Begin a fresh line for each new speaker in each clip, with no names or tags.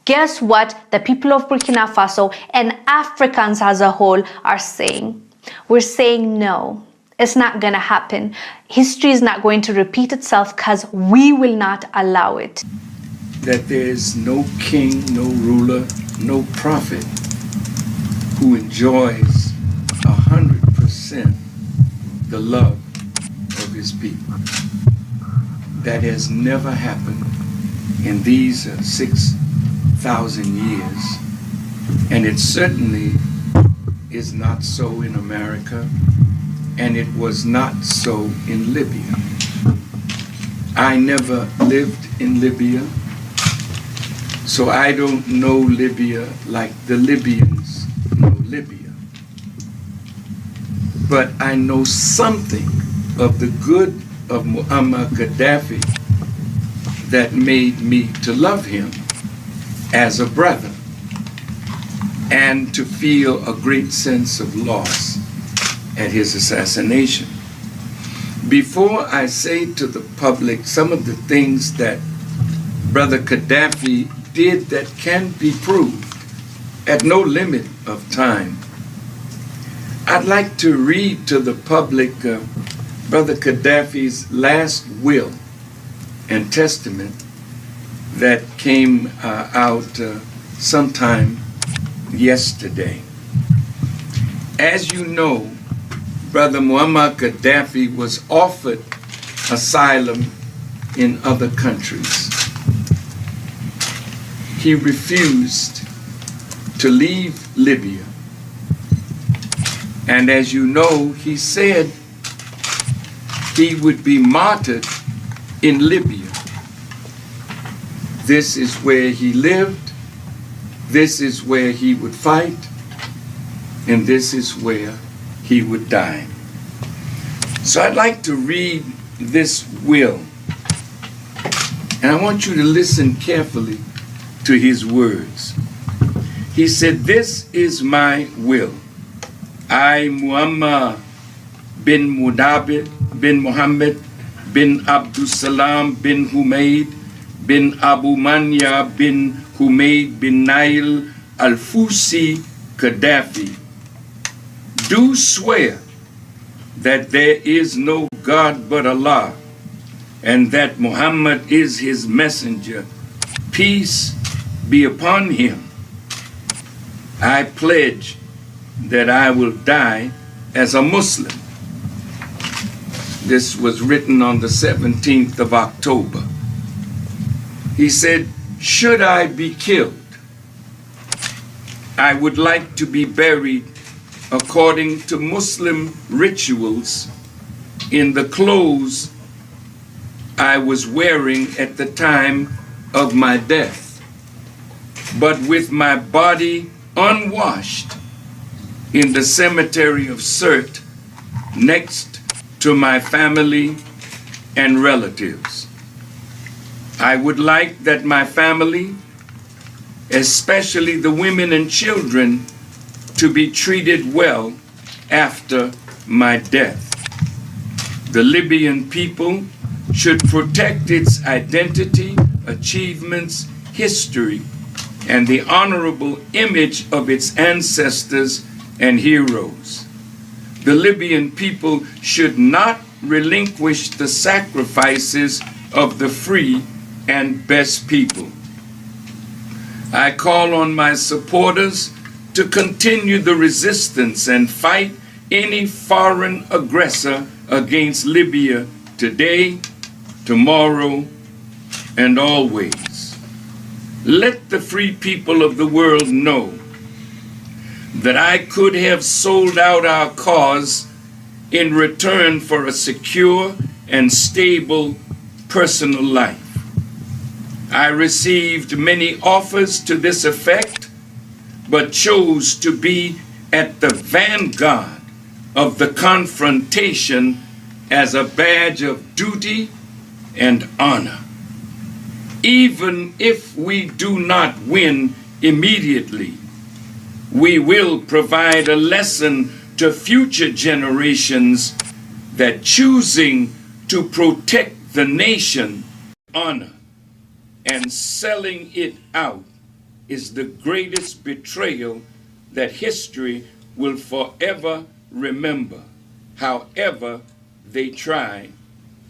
guess what the people of Burkina Faso and Africans as a whole are saying? We're saying no. It's not going to happen. History is not going to repeat itself because we will not allow it.
That there is no king, no ruler, no prophet who enjoys 100% the love of his people. That has never happened in these 6,000 years. And it certainly is not so in America, and it was not so in Libya. I never lived in Libya, so I don't know Libya like the Libyans know Libya. But I know something of the good of Muammar Gaddafi that made me to love him as a brother and to feel a great sense of loss at his assassination. Before I say to the public some of the things that Brother Gaddafi did that can be proved at no limit of time, I'd like to read to the public Brother Gaddafi's last will and testament that came out sometime yesterday. As you know, Brother Muammar Gaddafi was offered asylum in other countries. He refused to leave Libya. And as you know, he said he would be martyred in Libya. This is where he lived, this is where he would fight, and this is where he would die. So I'd like to read this will, and I want you to listen carefully to his words. He said, "This is my will. I, Muammar bin Mudabir bin Muhammad bin Abdussalam bin Humaid bin Abu Manya bin Humaid bin Nail al-Fusi Gaddafi, do swear that there is no God but Allah, and that Muhammad is his messenger. Peace be upon him. I pledge that I will die as a Muslim." This was written on the 17th of October. He said, "Should I be killed, I would like to be buried according to Muslim rituals in the clothes I was wearing at the time of my death, but with my body unwashed in the cemetery of Sirte next to my family and relatives. I would like that my family, especially the women and children, to be treated well after my death. The Libyan people should protect its identity, achievements, history, and the honorable image of its ancestors and heroes. The Libyan people should not relinquish the sacrifices of the free and best people. I call on my supporters to continue the resistance and fight any foreign aggressor against Libya today, tomorrow, and always. Let the free people of the world know that I could have sold out our cause in return for a secure and stable personal life. I received many offers to this effect, but chose to be at the vanguard of the confrontation as a badge of duty and honor. Even if we do not win immediately, we will provide a lesson to future generations that choosing to protect the nation, honor, and selling it out is the greatest betrayal that history will forever remember, however they try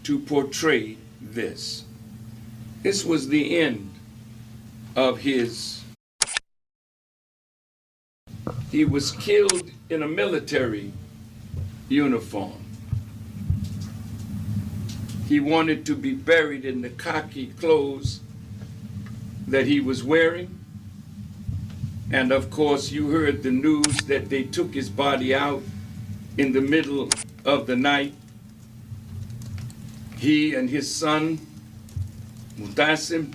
to portray this. This was the end of his. He was killed in a military uniform. He wanted to be buried in the khaki clothes that he was wearing. And of course, you heard the news that they took his body out in the middle of the night. He and his son, Muammar,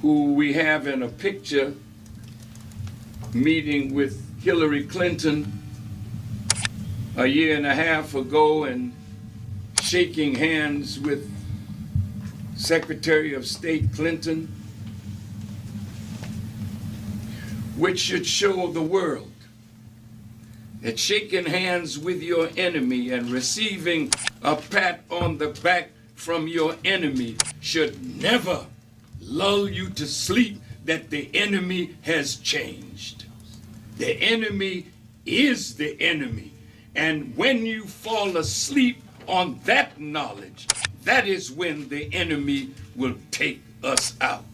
who we have in a picture meeting with Hillary Clinton a year and a half ago and shaking hands with Secretary of State Clinton, which should show the world that shaking hands with your enemy and receiving a pat on the back from your enemy should never lull you to sleep that the enemy has changed. The enemy is the enemy. And when you fall asleep on that knowledge, that is when the enemy will take us out.